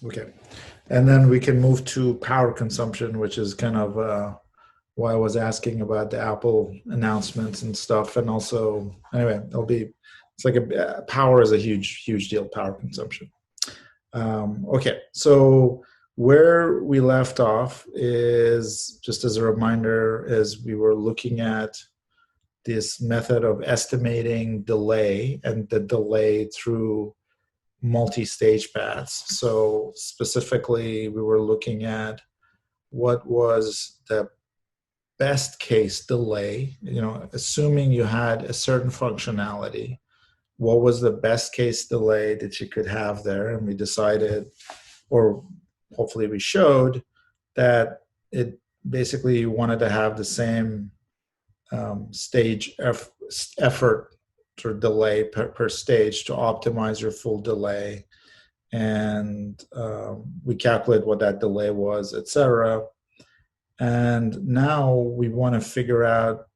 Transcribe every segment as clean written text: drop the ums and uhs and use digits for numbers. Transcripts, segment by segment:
Okay. And then we can move to power consumption, which is kind of why I was asking about the Apple announcements and stuff. And also, anyway, it's like power is a huge, huge deal, power consumption. Okay, so where we left off is, just as a reminder, is we were looking at this method of estimating delay and the delay through multi-stage paths. So specifically, we were looking at what was the best case delay, assuming you had a certain functionality, what was the best case delay that you could have there? And we decided, or hopefully we showed, that it basically you wanted to have the same stage effort or delay per stage to optimize your full delay. And we calculate what that delay was, etc. And now we want to figure out,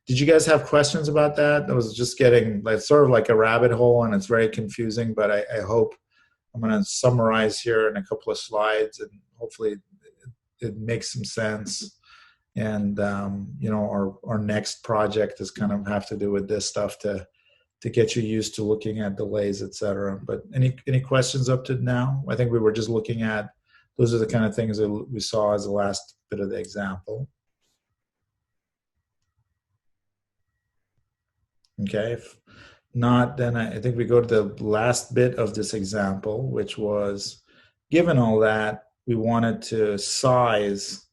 did you guys have questions about that? I was just getting like sort of like a rabbit hole, and it's very confusing, but I hope I'm going to summarize here in a couple of slides, and hopefully it makes some sense. And our next project is kind of have to do with this stuff to get you used to looking at delays, etc. But any questions up to now? I think we were just looking at, those are the kind of things that we saw as the last bit of the example. Okay, if not, then I think we go to the last bit of this example, which was, given all that, we wanted to size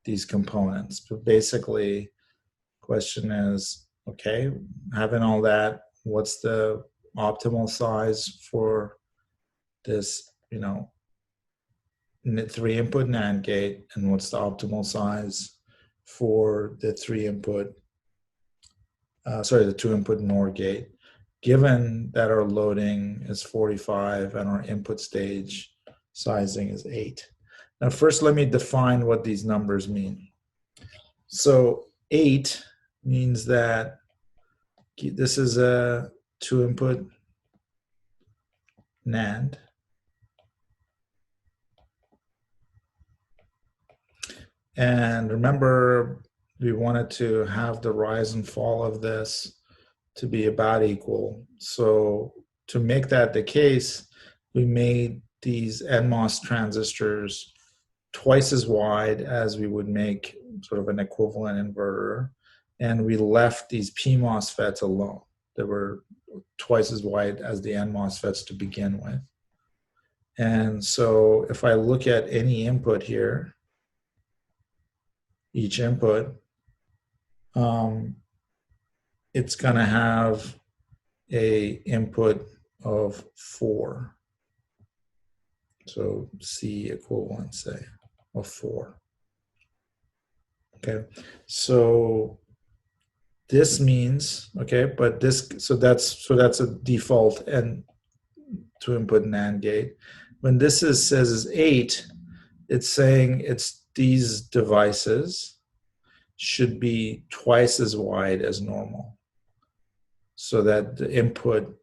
these components. But basically, question is, okay, having all that, what's the optimal size for this, 3-input NAND gate, and what's the optimal size for the 2-input NOR gate, given that our loading is 45 and our input stage sizing is 8. Now, first, let me define what these numbers mean. So 8 means that this is a 2-input NAND. And remember, we wanted to have the rise and fall of this to be about equal. So to make that the case, we made these NMOS transistors twice as wide as we would make sort of an equivalent inverter. And we left these PMOS FETs alone. They were twice as wide as the NMOS FETs to begin with. And so if I look at any input here, each input, it's going to have a input of 4. So C equivalent, say, of 4. Okay, so this means, okay, but this, so that's a default and 2-input NAND gate. When this says is 8, it's saying it's these devices should be twice as wide as normal, so that the input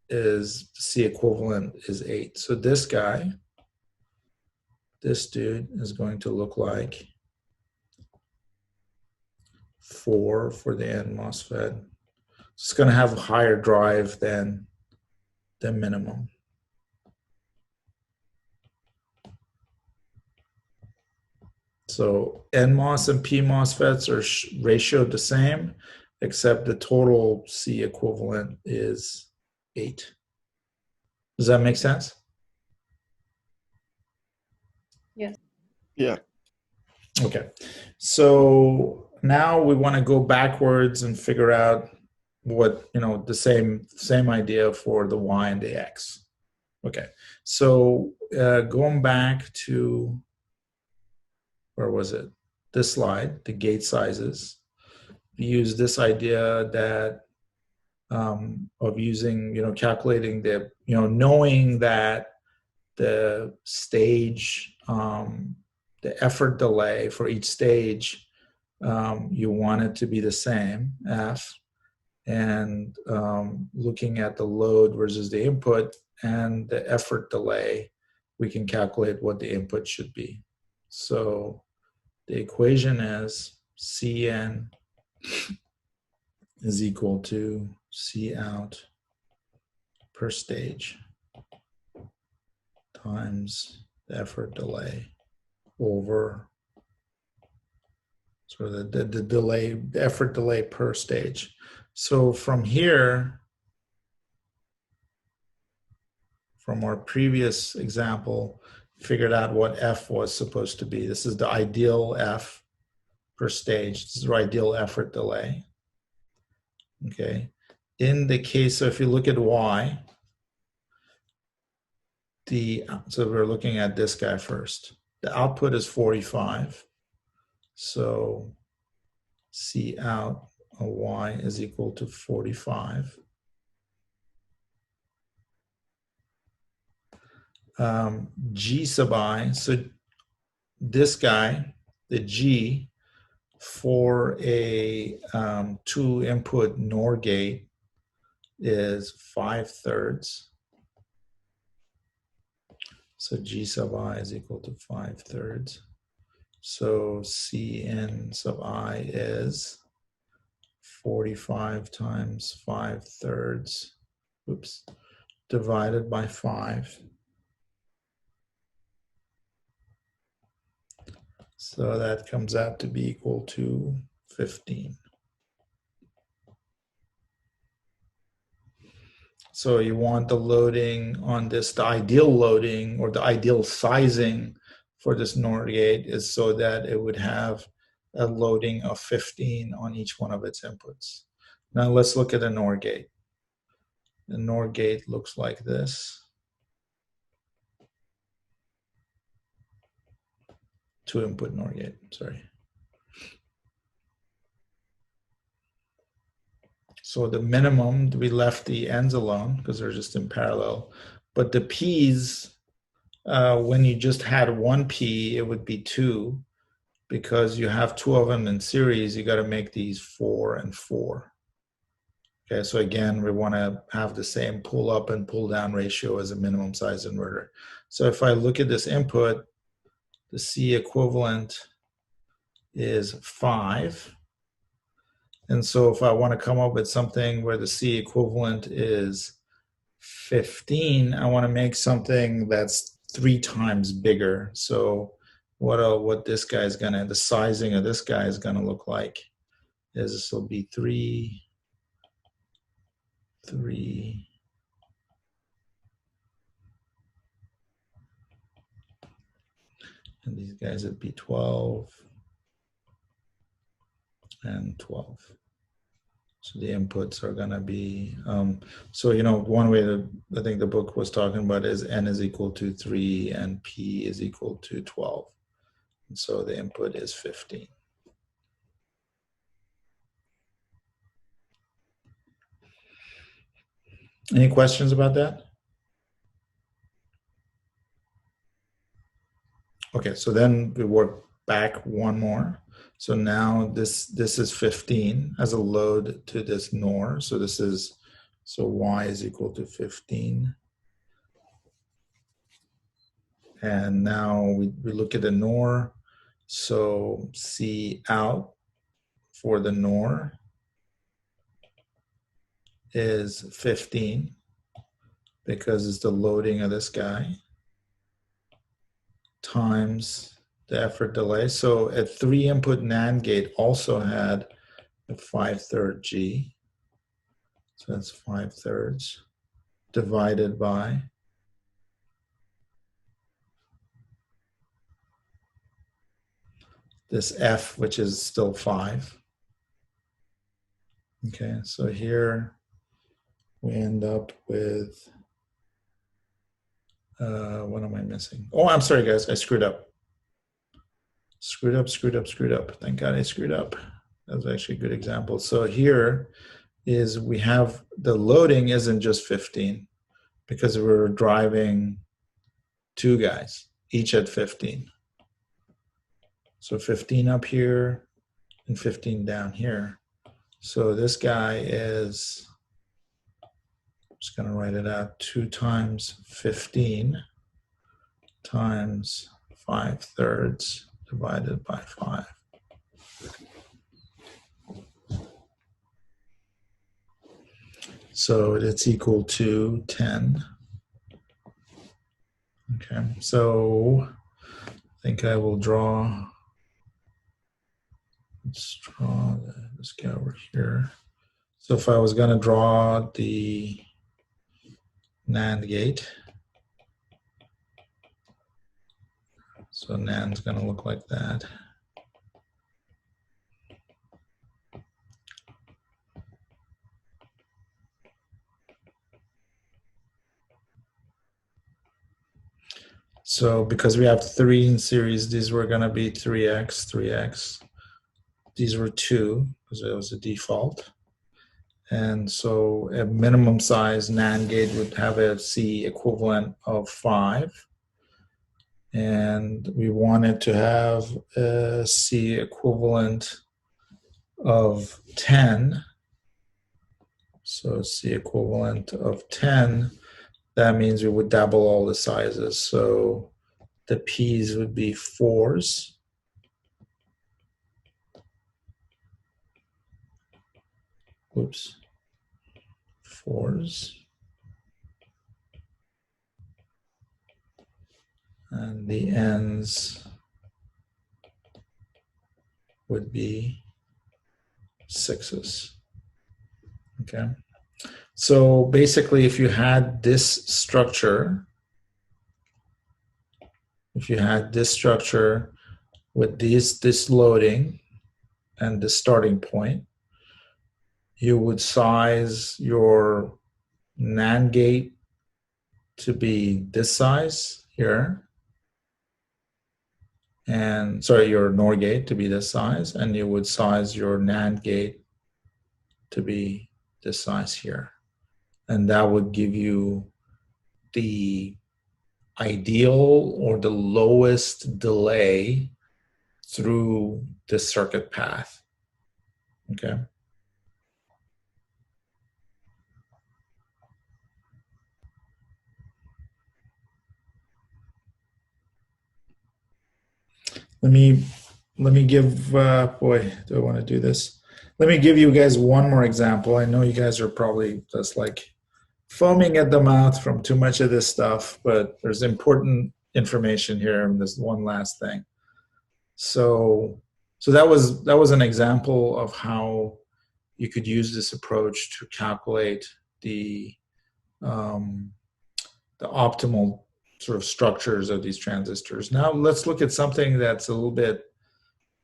is C equivalent is 8. So this guy, this dude, is going to look like 4 for the NMOS FET. It's going to have a higher drive than the minimum. So NMOS and PMOS FETs are ratioed the same, except the total C equivalent is 8. Does that make sense? Yes. Yeah. Okay. So now we want to go backwards and figure out what, the same idea for the Y and the X. Okay. So going back to, where was it? This slide, the gate sizes. We use this idea that of using, calculating the, knowing that the stage, the effort delay for each stage, you want it to be the same, F, and looking at the load versus the input and the effort delay we can calculate what the input should be. So the equation is Cn is equal to C out per stage times the effort delay over sort of the delay, the effort delay per stage. So from here, from our previous example, figured out what F was supposed to be. This is the ideal F per stage. This is our ideal effort delay. Okay. In the case, so if you look at Y, so we're looking at this guy first. The output is 45. So C out of Y is equal to 45. G sub I, so this guy, the G, for a 2-input NOR gate is 5/3. So G sub I is equal to 5/3. So Cn sub I is 45 times 5/3, oops, divided by 5. So that comes out to be equal to 15. So you want the loading on this, the ideal loading or the ideal sizing for this NOR gate is so that it would have a loading of 15 on each one of its inputs. Now let's look at a NOR gate. The NOR gate looks like this. 2-input NOR gate, sorry. So the minimum, we left the ends alone because they're just in parallel. But the P's, when you just had one P, it would be 2. Because you have 2 of them in series, you got to make these 4 and 4. Okay, so again, we want to have the same pull up and pull down ratio as a minimum size inverter. So if I look at this input, the C equivalent is 5. And so if I want to come up with something where the C equivalent is 15, I want to make something that's 3 times bigger. So what this guy is gonna, the sizing of this guy is gonna look like is this will be 3, and these guys would be 12 and 12. So the inputs are gonna be, so you know, one way that I think the book was talking about is N is equal to 3 and P is equal to 12. And so the input is 15. Any questions about that? Okay, so then we work back one more. So now this is 15 as a load to this NOR. So this is, so Y is equal to 15. And now we look at the NOR. So C out for the NOR is 15 because it's the loading of this guy times the effort delay. So a 3-input NAND gate also had a 5/3 G. So that's 5/3 divided by this F, which is still 5. Okay, so here we end up with, what am I missing? Oh, I'm sorry, guys, I screwed up. Screwed up. Thank God I screwed up. That was actually a good example. So here is we have the loading isn't just 15 because we're driving 2 guys, each at 15. So 15 up here and 15 down here. So this guy is, I'm just going to write it out, 2 times 15 times 5/3 divided by 5. So it's equal to 10. Okay, so I think I will draw, let's draw this guy over here. So if I was going to draw the NAND gate, so NAND's going to look like that. So because we have 3 in series, these were going to be 3x, 3x. These were 2 because it was a default. And so a minimum size NAND gate would have a C equivalent of 5. And we wanted to have a C equivalent of 10. So C equivalent of 10, that means we would double all the sizes. So the P's would be 4s. Oops. 4s. And the N's would be 6s. Okay. So basically, if you had this structure, with this loading and the starting point, you would size your NAND gate to be this size here, and your NOR gate to be this size, and you would size your NAND gate to be this size here. And that would give you the ideal or the lowest delay through the circuit path. Okay. Let me give, boy, do I want to do this? Let me give you guys one more example. I know you guys are probably just like foaming at the mouth from too much of this stuff, but there's important information here, and there's one last thing. So that was an example of how you could use this approach to calculate the optimal sort of structures of these transistors. Now let's look at something that's a little bit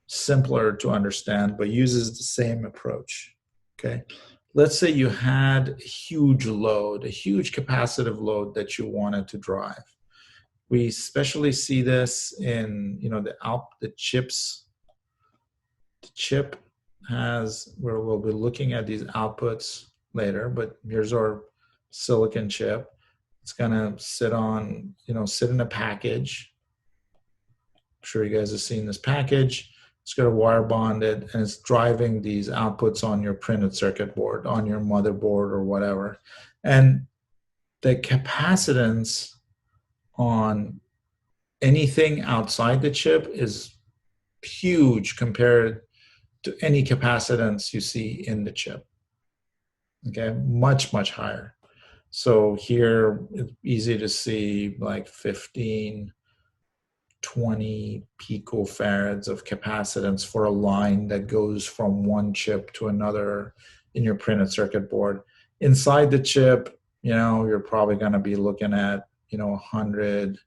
simpler to understand, but uses the same approach. Okay, let's say you had a huge load, a huge capacitive load that you wanted to drive. We especially see this in, the chips. The chip has, where we'll be looking at these outputs later, but here's our silicon chip. It's gonna sit in a package. I'm sure you guys have seen this package. It's got a wire bonded, and it's driving these outputs on your printed circuit board, on your motherboard or whatever. And the capacitance on anything outside the chip is huge compared to any capacitance you see in the chip. Okay, much, much higher. So here it's easy to see like 15, 20 picofarads of capacitance for a line that goes from one chip to another in your printed circuit board. Inside the chip, you're probably going to be looking at, 100,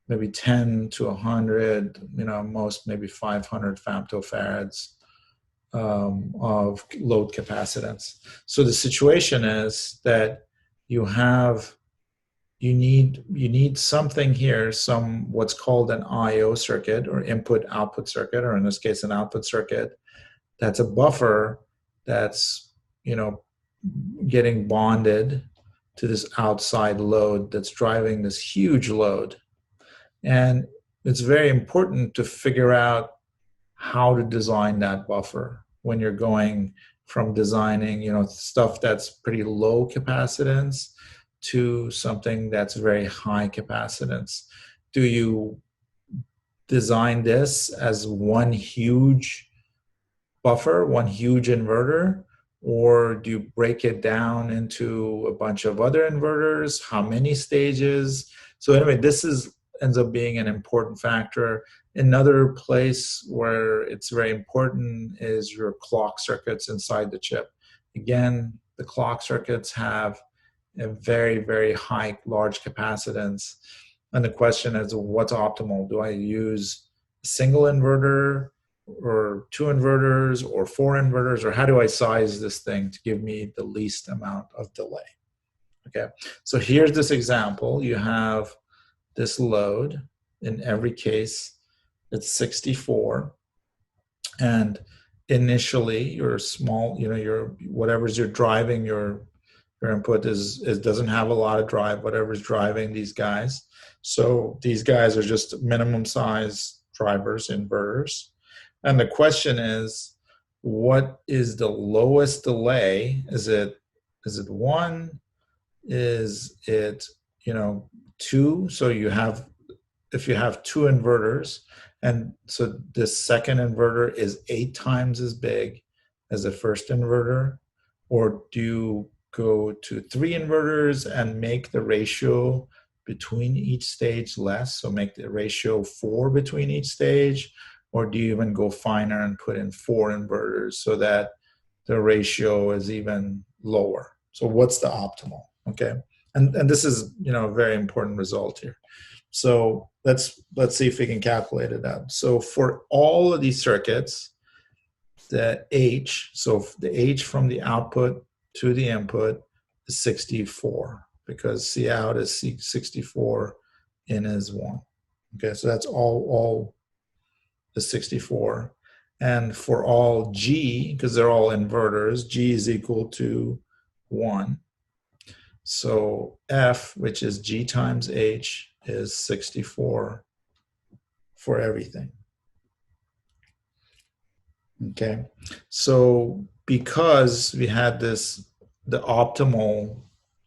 maybe 10 to 100, most maybe 500 femtofarads of load capacitance. So the situation is that you need something here, what's called an I/O circuit, or input-output circuit, or in this case an output circuit, that's a buffer that's getting bonded to this outside load that's driving this huge load. And it's very important to figure out how to design that buffer when you're going from designing stuff that's pretty low capacitance to something that's very high capacitance. do you design this as one huge buffer, one huge inverter, or do you break it down into a bunch of other inverters? How many stages? So anyway, this is ends up being an important factor. Another place where it's very important is your clock circuits inside the chip. Again, the clock circuits have a very, very high, large capacitance. And the question is, what's optimal? Do I use a single inverter or two inverters or four inverters, or how do I size this thing to give me the least amount of delay? Okay, so here's this example. You have this load. In every case, it's 64. And initially, your small, your whatever's you're driving, your input is doesn't have a lot of drive, whatever's driving these guys. So these guys are just minimum size drivers, inverters. And the question is, what is the lowest delay? Is it one? Is it, two? So if you have two inverters, and so this second inverter is 8 times as big as the first inverter, or do you go to 3 inverters and make the ratio between each stage less, so make the ratio 4 between each stage, or do you even go finer and put in 4 inverters so that the ratio is even lower? So what's the optimal? Okay, and this is a very important result here. So let's see if we can calculate it out. So for all of these circuits, the H, so the H from the output to the input is 64, because C out is 64, in is 1. Okay, so that's all the 64. And for all G, because they're all inverters, G is equal to 1. So F, which is G times H, is 64 for everything. Okay, so because we had this, the optimal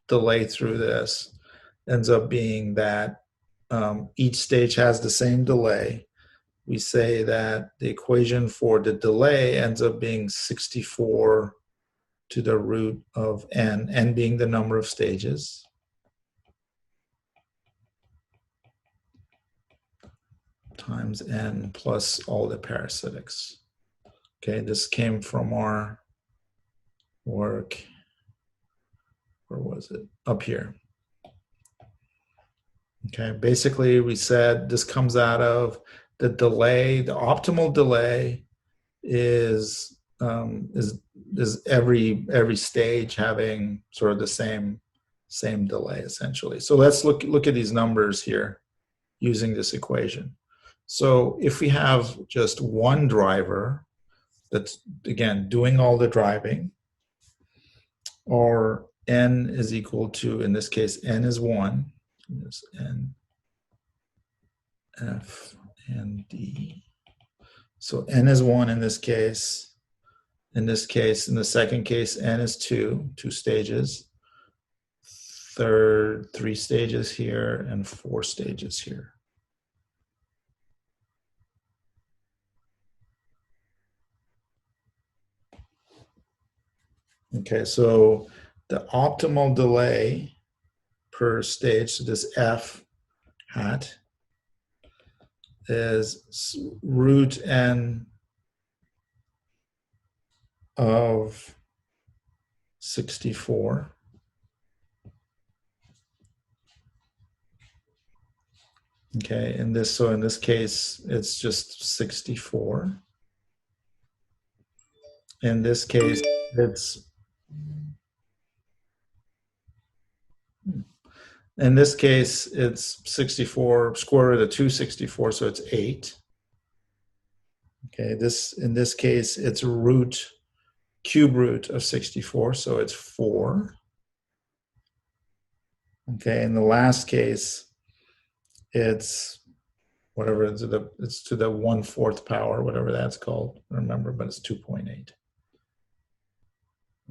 delay through this ends up being that each stage has the same delay. We say that the equation for the delay ends up being 64 to the root of n being the number of stages, times n plus all the parasitics. Okay, this came from our work. Where was it? Up here. Okay, basically we said this comes out of the delay. The optimal delay is every stage having sort of the same delay essentially. So let's look at these numbers here using this equation. So if we have just one driver that's, again, doing all the driving, or n is equal to, in this case, n is 1, this n, f, and d. So n is 1 in this case. In this case, in the second case, n is 2 stages. Third, 3 stages here, and 4 stages here. Okay, so the optimal delay per stage, so this f hat, is root n of 64. Okay, in this case, it's just 64. In this case, it's in this case, it's 64 square root of 264, so it's 8. Okay, in this case, it's cube root of 64, so it's 4. Okay, in the last case, it's whatever, it's to the 1/4 power, whatever that's called. I don't remember, but it's 2.8.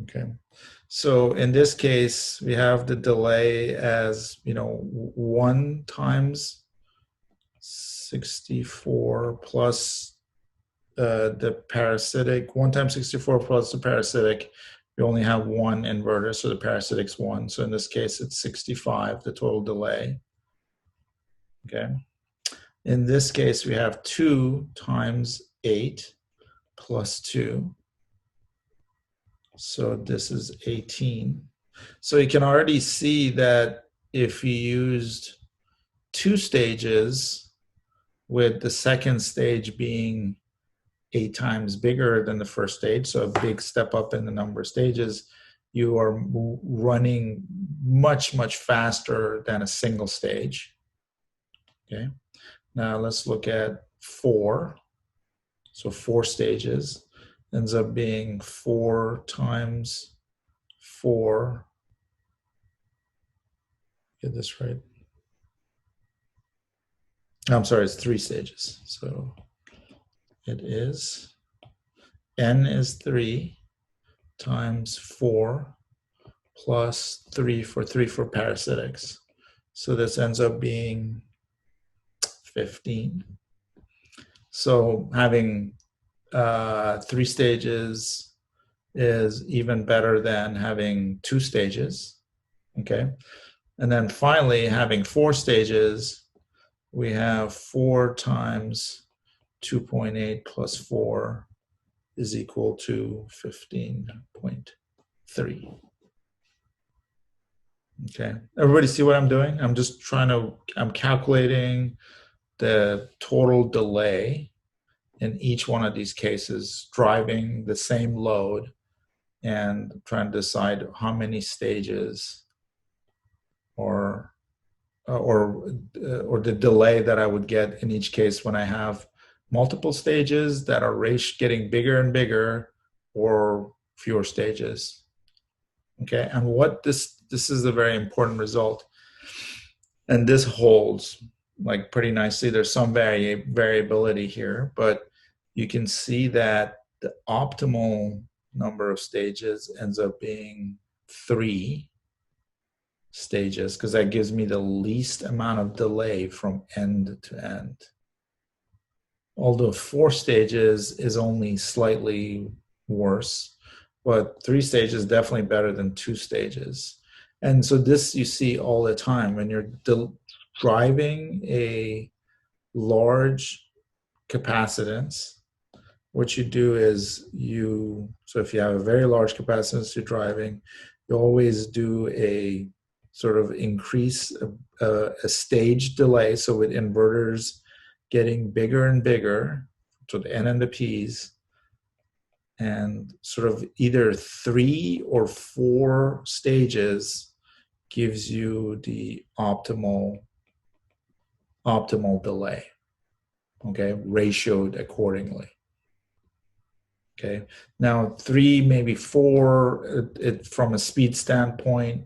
Okay, so in this case, we have the delay as 1 times 64 plus the parasitic, 1 times 64 plus the parasitic, we only have one inverter, so the parasitic's 1. So in this case, it's 65, the total delay. Okay. In this case, we have 2 times 8 plus 2. So this is 18. So you can already see that if you used 2 stages, with the second stage being 8 times bigger than the first stage, so a big step up in the number of stages, you are running much, much faster than a single stage. Okay. Now let's look at 4. So 4 stages ends up being 4 times 4. Get this right. I'm sorry, it's 3 stages. So it is n is 3 times 4 plus 3 for parasitics. So this ends up being 15. So having 3 stages is even better than having 2 stages. Okay. And then finally, having 4 stages, we have 4 times 2.8 plus 4 is equal to 15.3. Okay. Everybody see what I'm doing? I'm just I'm calculating the total delay in each one of these cases, driving the same load and trying to decide how many stages or the delay that I would get in each case when I have multiple stages that are getting bigger and bigger, or fewer stages. Okay, and what this is a very important result, and this holds like pretty nicely. There's some variability here, but you can see that the optimal number of stages ends up being 3 stages, because that gives me the least amount of delay from end to end. Although 4 stages is only slightly worse, but 3 stages is definitely better than 2 stages. And so this you see all the time when you're driving a large capacitance. What you do is so if you have a very large capacitance you're driving, you always do a sort of increase a stage delay. So with inverters getting bigger and bigger, so the N and the P's, and sort of either 3 or 4 stages gives you the optimal delay, okay, ratioed accordingly. Okay, now 3, maybe 4, it from a speed standpoint,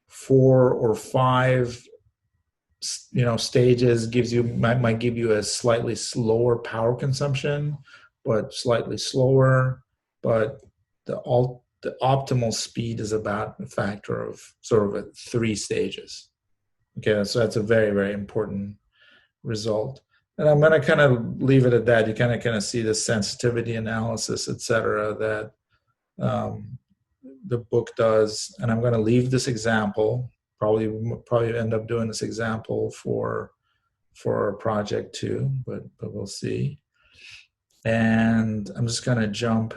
4 or 5 stages might give you a slightly slower power consumption, but slightly slower. But the optimal speed is about a factor of sort of 3 stages. Okay, so that's a very, very important result. And I'm going to kind of leave it at that. You kind of see the sensitivity analysis, et cetera, that the book does. And I'm going to leave this example. Probably end up doing this example for a project too, but we'll see. And I'm just going to jump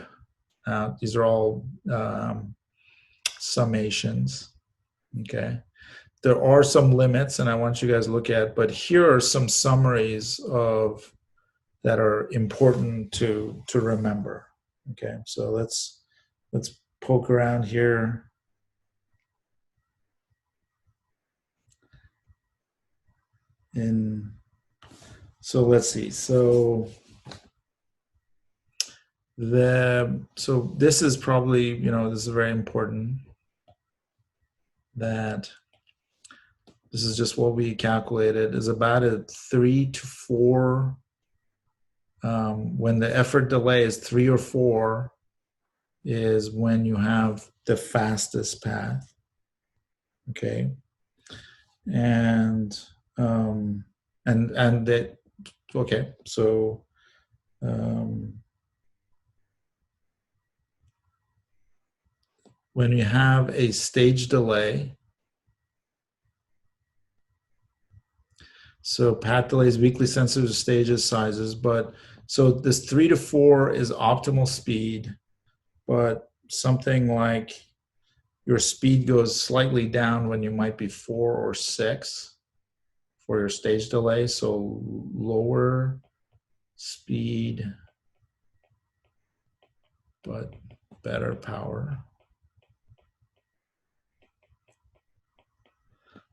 out. These are all summations. Okay. There are some limits, and I want you guys to look at, but here are some summaries that are important to remember. Okay, so let's poke around here. So let's see. So this is probably, this is very important, that this is just what we calculated, is about a 3 to 4. When the effort delay is 3 or 4 is when you have the fastest path. Okay. And And that, okay, so when you have a stage delay, so path delays weakly sensitive to stages sizes, but so this 3 to 4 is optimal speed, but something like your speed goes slightly down when you might be 4 or 6 for your stage delay. So lower speed, but better power.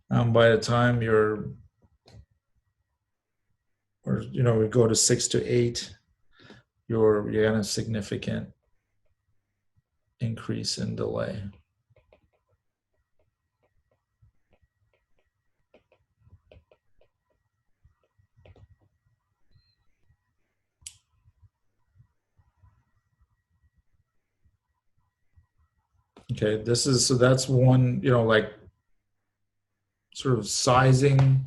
By the time you're, or we go to 6 to 8, you're getting a significant increase in delay. Okay, this is, so that's one, like sort of sizing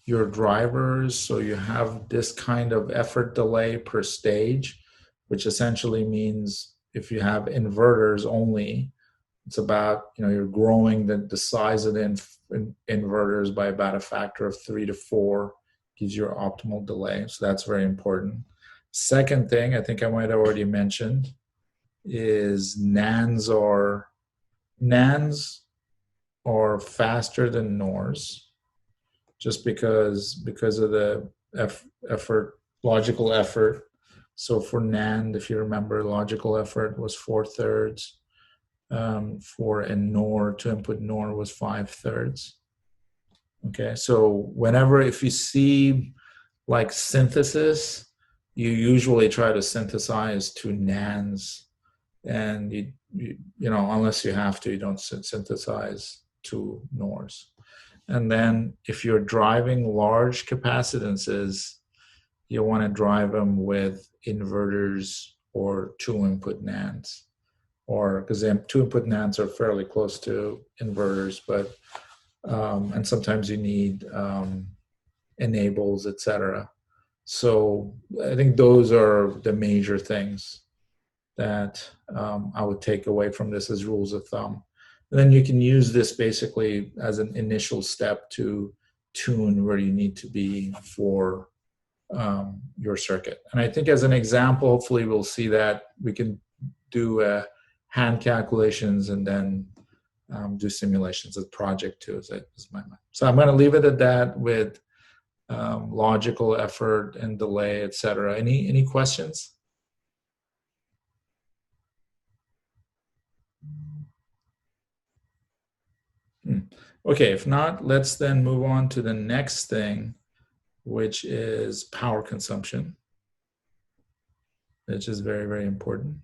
your drivers so you have this kind of effort delay per stage, which essentially means if you have inverters only, it's about, you're growing the size of the inverters by about a factor of 3 to 4, gives you your optimal delay. So that's very important. Second thing, I think I might have already mentioned, is NANDs are faster than NORs, just because of the logical effort. So for NAND, if you remember, logical effort was 4/3. For a NOR, to input NOR was 5/3. Okay, so if you see like synthesis, you usually try to synthesize to NANDs, and unless you have to, you don't synthesize to NORs. And then if you're driving large capacitances, you want to drive them with inverters or 2-input NANDs, or because 2-input NANDs are fairly close to inverters, but and sometimes you need enables, etc. So I think those are the major things that I would take away from this as rules of thumb. And then you can use this basically as an initial step to tune where you need to be for your circuit. And I think as an example, hopefully we'll see that we can do hand calculations and then do simulations of project too. Is my mind. So I'm going to leave it at that with logical effort and delay, etc. Any questions? Okay, if not, let's then move on to the next thing, which is power consumption, which is very, very important.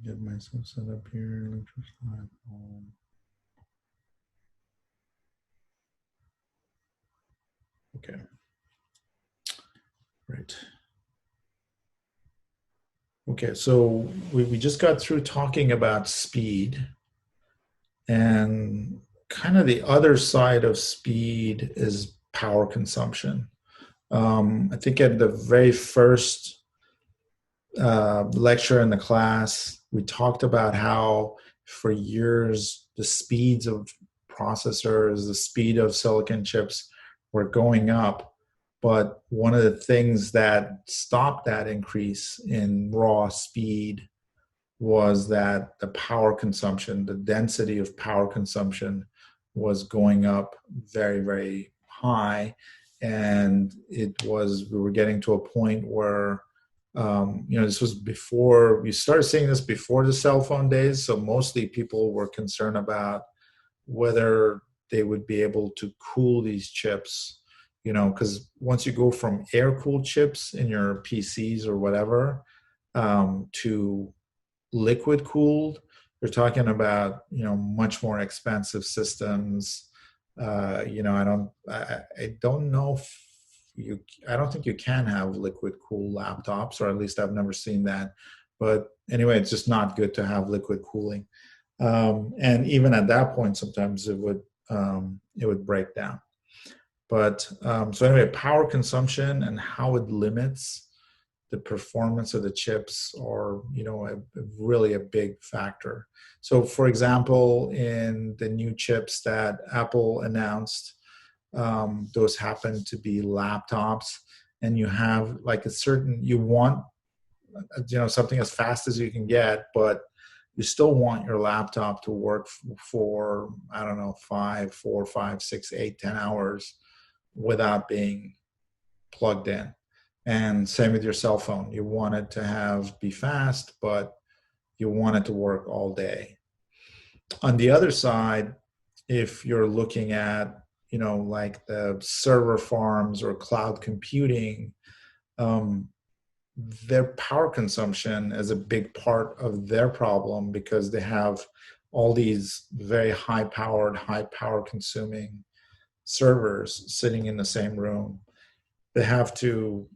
Get myself set up here. Okay. Right. Okay, so we just got through talking about speed, and kind of the other side of speed is power consumption. I think at the very first lecture in the class, we talked about how for years the speeds of processors, the speed of silicon chips were going up. But one of the things that stopped that increase in raw speed was that the power consumption, the density of power consumption was going up very, very high. And we were getting to a point where, this was before, we started seeing this before the cell phone days. So mostly people were concerned about whether they would be able to cool these chips, because once you go from air-cooled chips in your PCs or whatever to liquid cooled, you're talking about much more expensive systems. I don't know if I don't think you can have liquid cool laptops, or at least I've never seen that. But anyway, it's just not good to have liquid cooling. And even at that point, sometimes it would break down. But so anyway, power consumption and how it limits the performance of the chips are, really a big factor. So, for example, in the new chips that Apple announced, those happen to be laptops, and you have like you want, something as fast as you can get, but you still want your laptop to work for, I don't know, 4, 5, 6, 8, 10 hours without being plugged in. And same with your cell phone. You want it to be fast, but you want it to work all day. On the other side, if you're looking at, like the server farms or cloud computing, their power consumption is a big part of their problem because they have all these very high power consuming servers sitting in the same room. They have to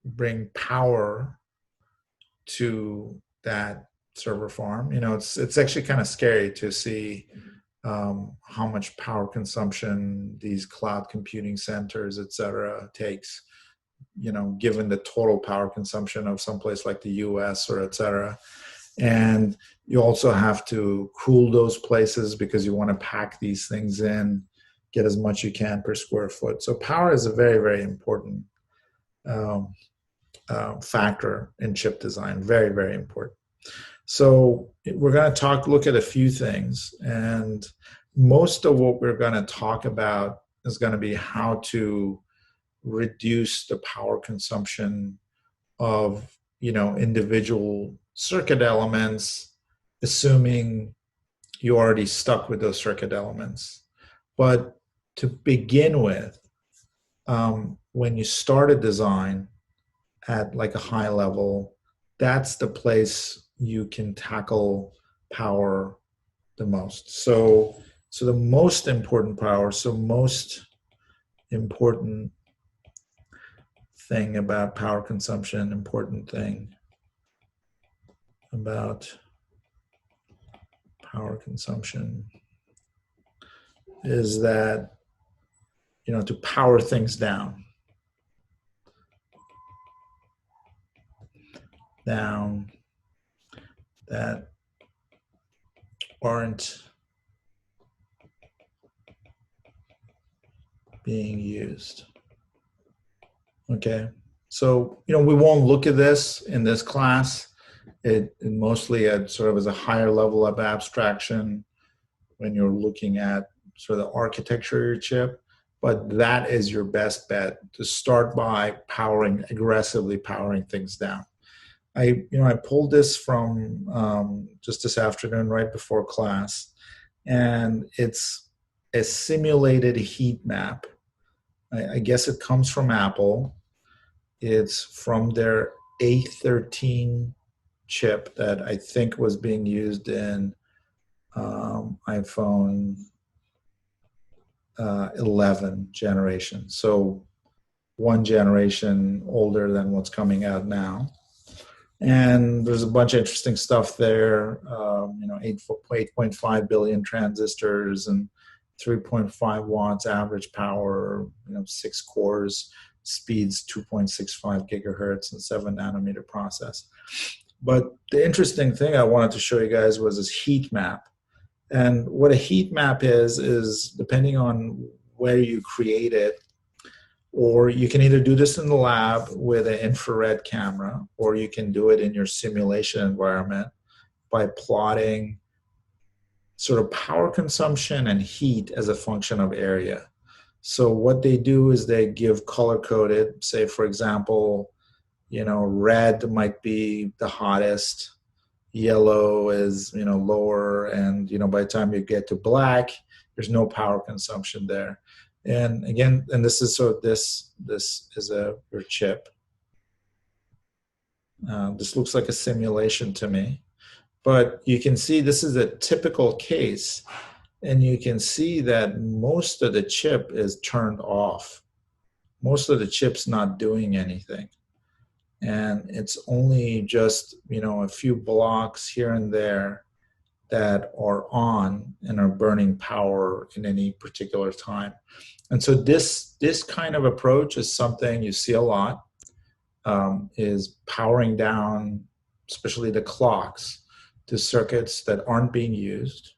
bring power to that server farm. It's actually kind of scary to see how much power consumption these cloud computing centers, et cetera, takes, given the total power consumption of someplace like the US or et cetera. And you also have to cool those places because you want to pack these things in, get as much you can per square foot. So power is a very, very important factor in chip design. Very, very important. So we're going to look at a few things, and most of what we're going to talk about is going to be how to reduce the power consumption of, individual circuit elements, assuming you already stuck with those circuit elements. But to begin with, when you start a design at like a high level, that's the place you can tackle power the most. So the most important thing about power consumption, important thing about power consumption is that, to power things down that aren't being used. Okay, so we won't look at this in this class. It mostly at sort of as a higher level of abstraction when you're looking at sort of the architecture of your chip, but that is your best bet to start by aggressively powering things down. I pulled this from just this afternoon right before class, and it's a simulated heat map. I guess it comes from Apple. It's from their A13 chip that I think was being used in iPhone 11 generation. So one generation older than what's coming out now. And there's a bunch of interesting stuff there, 8.5 billion transistors and 3.5 watts average power, 6 cores, speeds 2.65 gigahertz and 7 nanometer process. But the interesting thing I wanted to show you guys was this heat map. And what a heat map is depending on where you create it, or you can either do this in the lab with an infrared camera, or you can do it in your simulation environment by plotting sort of power consumption and heat as a function of area. So what they do is they give color-coded, say, for example, red might be the hottest, yellow is, lower, and, by the time you get to black, there's no power consumption there. And again, this is your chip. This looks like a simulation to me, but you can see this is a typical case, and you can see that most of the chip is turned off. Most of the chip's not doing anything. and it's only just, you know, a few blocks here and there that are on and are burning power in any particular time. And so this kind of approach is something you see a lot, is powering down, especially the clocks, to circuits that aren't being used.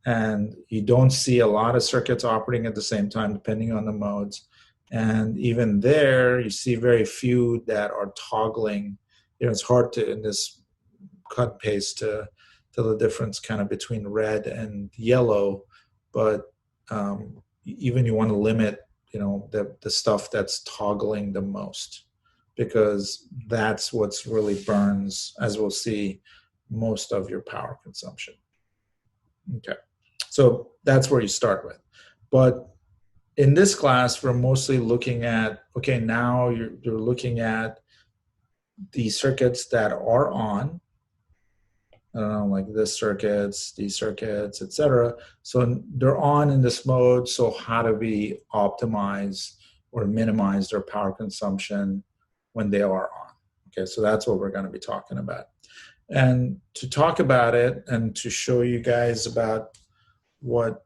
And you don't see a lot of circuits operating at the same time, depending on the modes. And even there, you see very few that are toggling. You know, it's hard to, in this cut paste, to tell the difference kind of between red and yellow. But even you want to limit, you know, the stuff that's toggling the most, because that's what's really burns, as we'll see, most of your power consumption. Okay. So that's where you start with. But in this class, we're mostly looking at, okay, now you're looking at the circuits that are on, I don't know, like this circuits, these circuits, etc. So they're on in this mode. So how do we optimize or minimize their power consumption when they are on? Okay, so that's what we're going to be talking about. And to talk about it and to show you guys about what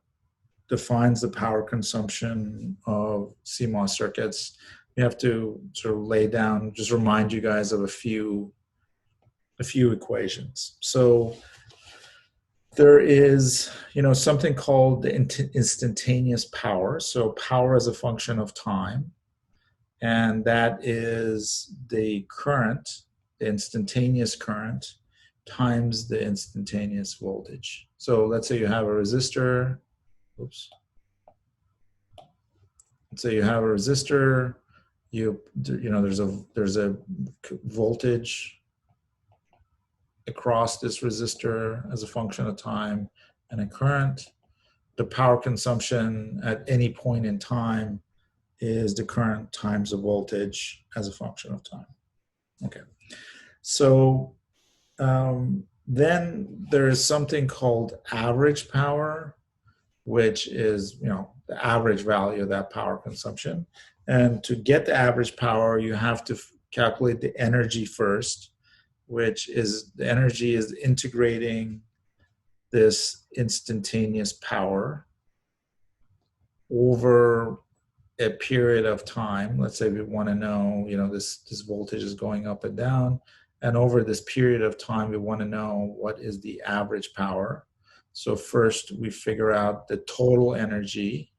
defines the power consumption of CMOS circuits, we have to sort of lay down, just remind you guys of a few equations. So there is, you know, something called the instantaneous power. So power is a function of time, and that is the current, the instantaneous current, times the instantaneous voltage. So let's say you have a resistor. Oops. Let's say you have a resistor. You know, there's a voltage across this resistor as a function of time and a current. The power consumption at any point in time is the current times the voltage as a function of time. Okay. So then there is something called average power, which is, you know, the average value of that power consumption. And to get the average power, you have to calculate the energy first, which is, the energy is integrating this instantaneous power over a period of time. Let's say we want to know, you know, this voltage is going up and down, and over this period of time, we want to know what is the average power. So first we figure out the total energy,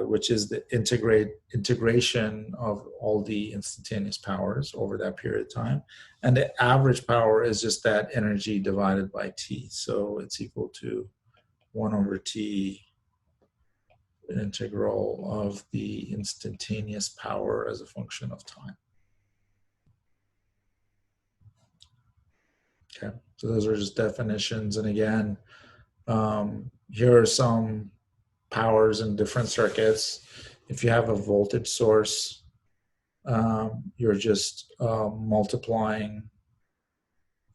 which is the integration of all the instantaneous powers over that period of time. And the average power is just that energy divided by T. So it's equal to 1 over T integral of the instantaneous power as a function of time. Okay, so those are just definitions. And again, here are some powers in different circuits. If you have a voltage source, you're just multiplying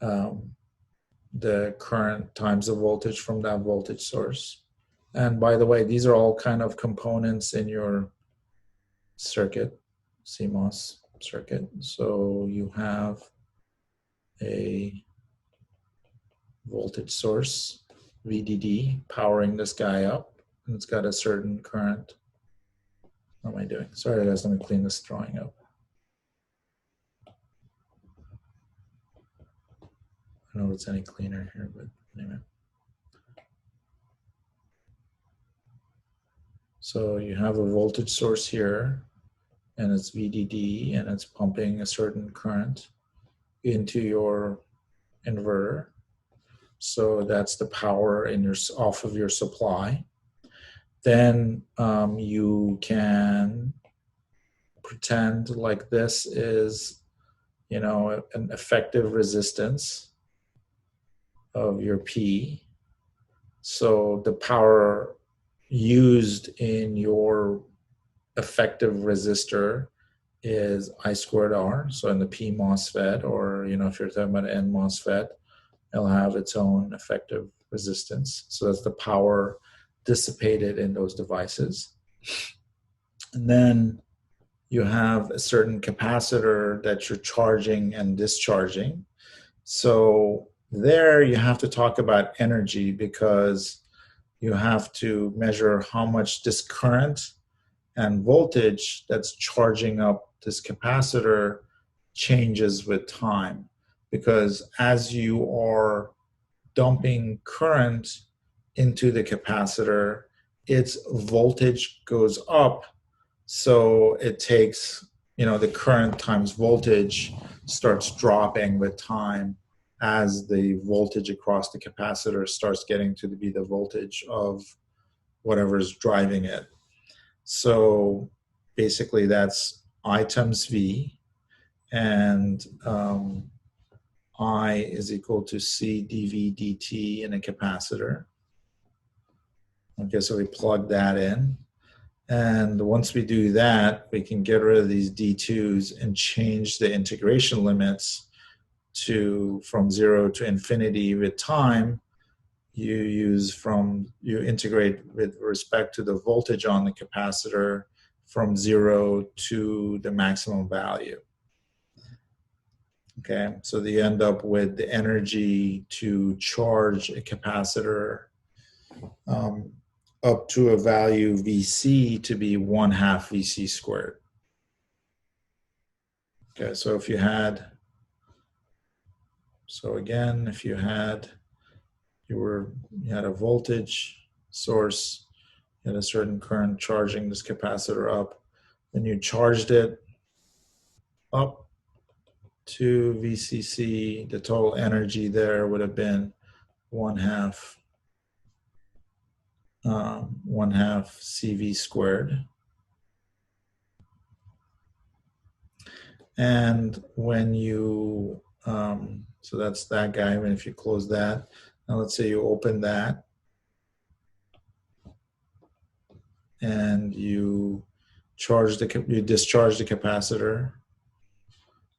the current times the voltage from that voltage source. And by the way, these are all kind of components in your circuit, CMOS circuit. So you have a voltage source, VDD, powering this guy up, and it's got a certain current. What am I doing? Sorry guys, let me clean this drawing up. I don't know if it's any cleaner here, but anyway. So you have a voltage source here, and it's VDD, and it's pumping a certain current into your inverter. So that's the power in your, off of your supply. Then you can pretend like this is, you know, an effective resistance of your P. So the power used in your effective resistor is I squared R. So in the P MOSFET, or, you know, if you're talking about an N MOSFET, it'll have its own effective resistance. So that's the power dissipated in those devices. And then you have a certain capacitor that you're charging and discharging. So there you have to talk about energy, because you have to measure how much this current and voltage that's charging up this capacitor changes with time. Because as you are dumping current into the capacitor, its voltage goes up. So it takes, the current times voltage starts dropping with time as the voltage across the capacitor starts getting to be the voltage of whatever's driving it. So basically that's I times V, and I is equal to C dV dt in a capacitor. Okay, so we plug that in. And once we do that, we can get rid of these D2s and change the integration limits from 0 to infinity with time. You integrate with respect to the voltage on the capacitor from 0 to the maximum value. Okay, so you end up with the energy to charge a capacitor up to a value Vc to be 1/2 Vc squared. Okay, so if you had, you had a voltage source, you had a certain current charging this capacitor up, then you charged it up to VCC, the total energy there would have been 1/2 CV squared. And when you, so that's that guy, and if you close that, now let's say you open that and you discharge the capacitor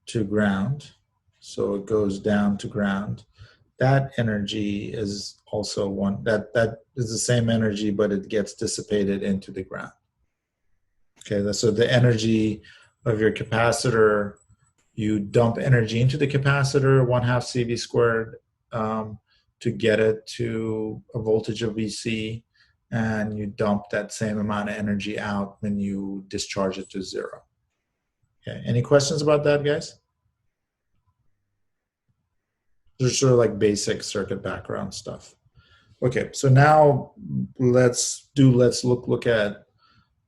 to ground, so it goes down to ground. That energy is also that is the same energy, but it gets dissipated into the ground. Okay, so the energy of your capacitor, you dump energy into the capacitor, 1/2 CV squared, to get it to a voltage of Vc, and you dump that same amount of energy out when you discharge it to 0. Okay, any questions about that, guys? They're sort of like basic circuit background stuff. Okay, so now let's look at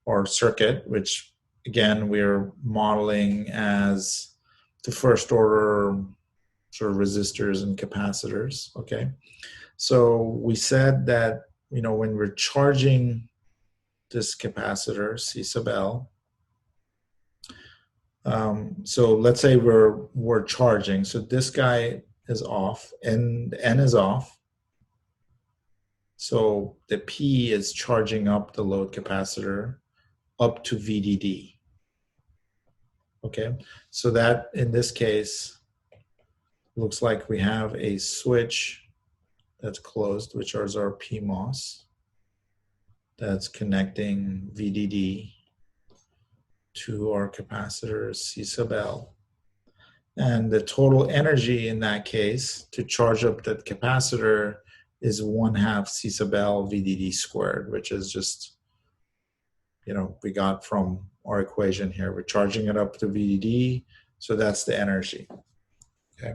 our circuit, which again we're modeling as the first order sort of resistors and capacitors. Okay, so we said that when we're charging this capacitor C sub L, so let's say we're charging, so this guy is off and N is off. So the P is charging up the load capacitor up to VDD. Okay, so that in this case looks like we have a switch that's closed, which is our PMOS, that's connecting VDD to our capacitor C sub L. And the total energy in that case to charge up that capacitor is 1/2 C sub L VDD squared, which is just, we got from our equation here. We're charging it up to VDD, so that's the energy. Okay.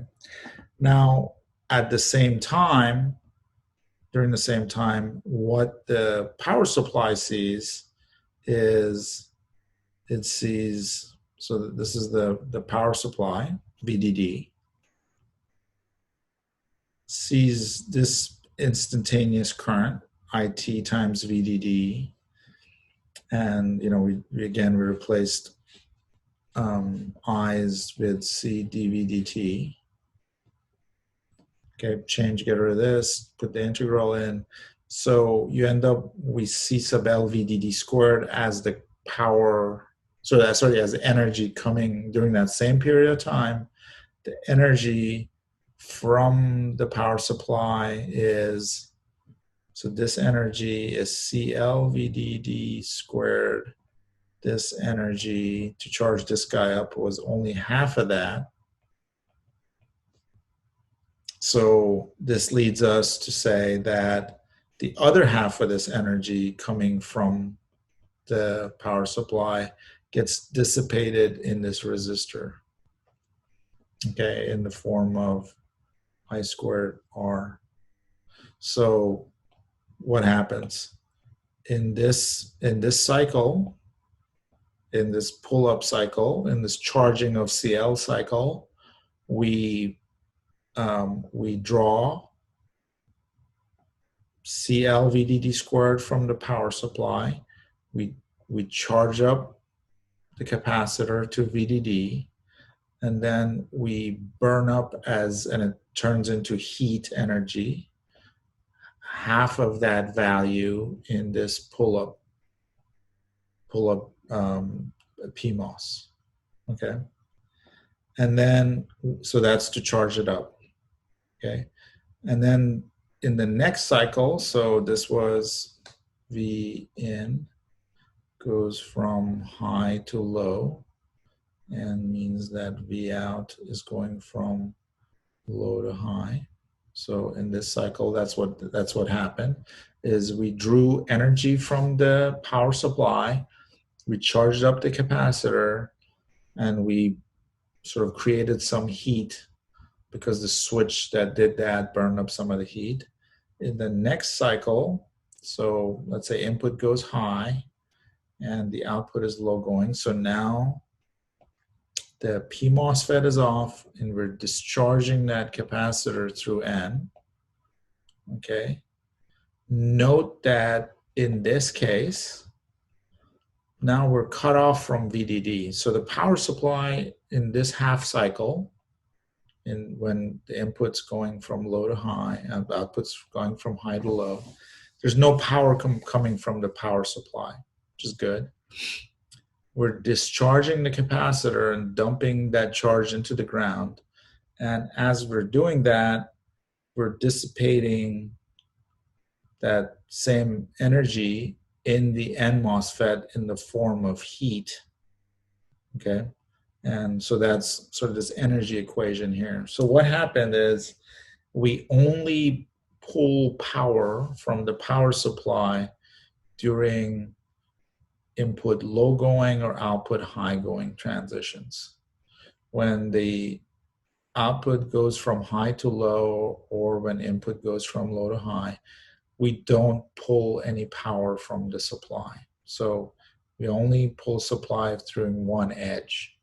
Now, at the same time, during the same time, what the power supply sees is it sees, so this is the power supply, VDD, sees this instantaneous current, IT times VDD, and we replaced I's with C dV dt. Okay, get rid of this, put the integral in. So you end up with C sub L VDD squared as the power, as the energy coming during that same period of time. The energy from the power supply is, so this energy is CL VDD squared this energy to charge this guy up was only half of that. So this leads us to say that the other half of this energy coming from the power supply gets dissipated in this resistor, okay, in the form of I squared R. So what happens? In this cycle, in this pull-up cycle, in this charging of CL cycle, we draw CL VDD squared from the power supply. We charge up the capacitor to VDD, and then we burn up and it turns into heat energy, half of that value in this pull-up PMOS, okay? And then, so that's to charge it up, okay? And then in the next cycle, so this was V in, goes from high to low, and means that V out is going from low to high. So in this cycle, that's what happened, is we drew energy from the power supply, we charged up the capacitor, and we sort of created some heat because the switch that did that burned up some of the heat. In the next cycle, so let's say input goes high and the output is low going. So now the PMOSFET is off and we're discharging that capacitor through N, okay? Note that in this case, now we're cut off from VDD. So the power supply in this half cycle, when the input's going from low to high and the output's going from high to low, there's no power coming from the power supply, which is good. We're discharging the capacitor and dumping that charge into the ground. And as we're doing that, we're dissipating that same energy in the N MOSFET in the form of heat, okay? And so that's sort of this energy equation here. So what happened is we only pull power from the power supply during input low going or output high going transitions. When the output goes from high to low or when input goes from low to high, we don't pull any power from the supply. So we only pull supply through one edge,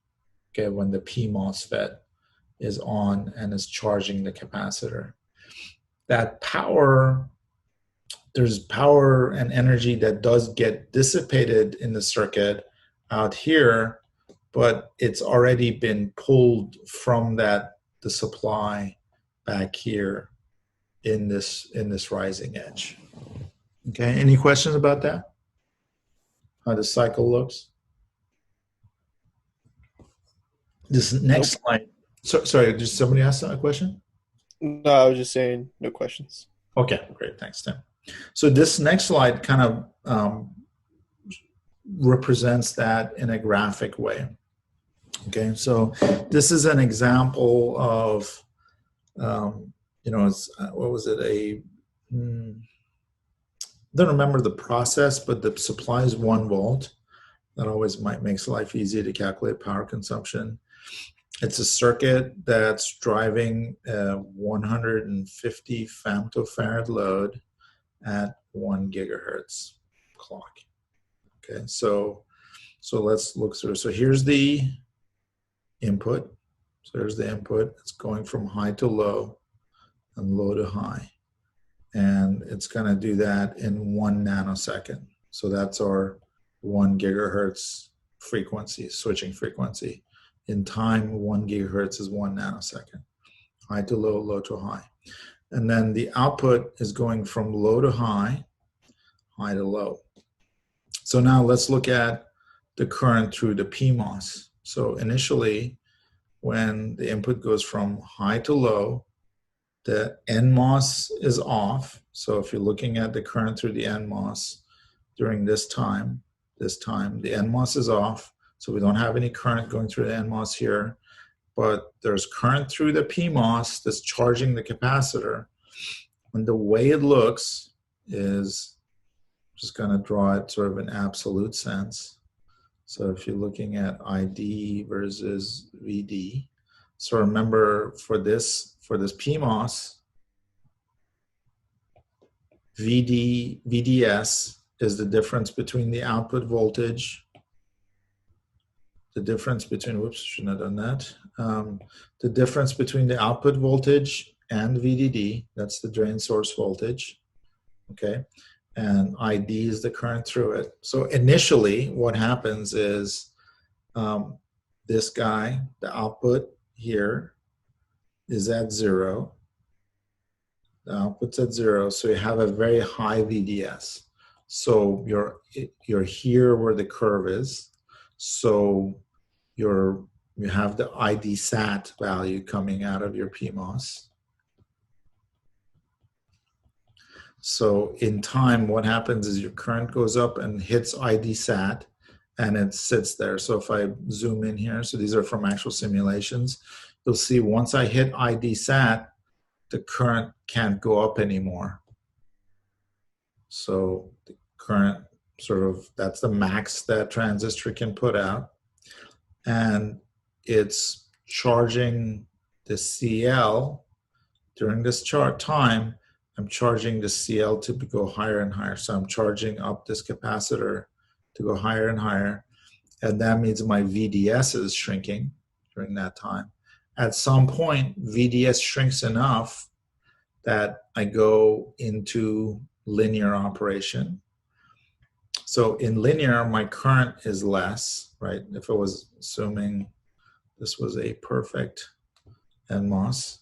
okay, when the PMOSFET is on and is charging the capacitor. That power, there's power and energy that does get dissipated in the circuit out here, but it's already been pulled from the supply back here in this rising edge. Okay, any questions about that? How the cycle looks? This next slide. Sorry, did somebody ask a question? No, I was just saying no questions. Okay, great, thanks, Tim. So this next slide kind of represents that in a graphic way. Okay, so this is an example of, you know, it's, what was it, I don't remember the process, but the supply is 1 volt. That always makes life easy to calculate power consumption. It's a circuit that's driving a 150 femtofarad load at 1 gigahertz clock. Okay, so let's look through. So here's the input. So there's the input. It's going from high to low and low to high. And it's going to do that in 1 nanosecond. So that's our 1 gigahertz frequency, switching frequency. In time, 1 gigahertz is 1 nanosecond. High to low, low to high. And then the output is going from low to high, high to low. So now let's look at the current through the PMOS. So initially, when the input goes from high to low, the NMOS is off. So if you're looking at the current through the NMOS during this time, this time. The NMOS is off, so we don't have any current going through the NMOS here, but there's current through the PMOS that's charging the capacitor. And the way it looks is, just going to draw it sort of in absolute sense. So if you're looking at ID versus VD, so remember for this PMOS, VDS is the difference between the output voltage, the difference between, whoops, shouldn't have done that. The difference between the output voltage and VDD, that's the drain source voltage, okay? And ID is the current through it. So initially what happens is this guy, the output here is at 0. The output's at 0, so you have a very high VDS. So you're here where the curve is. So you have the ID SAT value coming out of your PMOS. So in time, what happens is your current goes up and hits ID SAT, and it sits there. So if I zoom in here, so these are from actual simulations, you'll see once I hit ID SAT, the current can't go up anymore. So the current sort of, that's the max that transistor can put out. And it's charging the CL during this time. I'm charging the CL to go higher and higher. So I'm charging up this capacitor to go higher and higher. And that means my VDS is shrinking during that time. At some point, VDS shrinks enough that I go into linear operation. So in linear, my current is less, right? If I was assuming this was a perfect NMOS,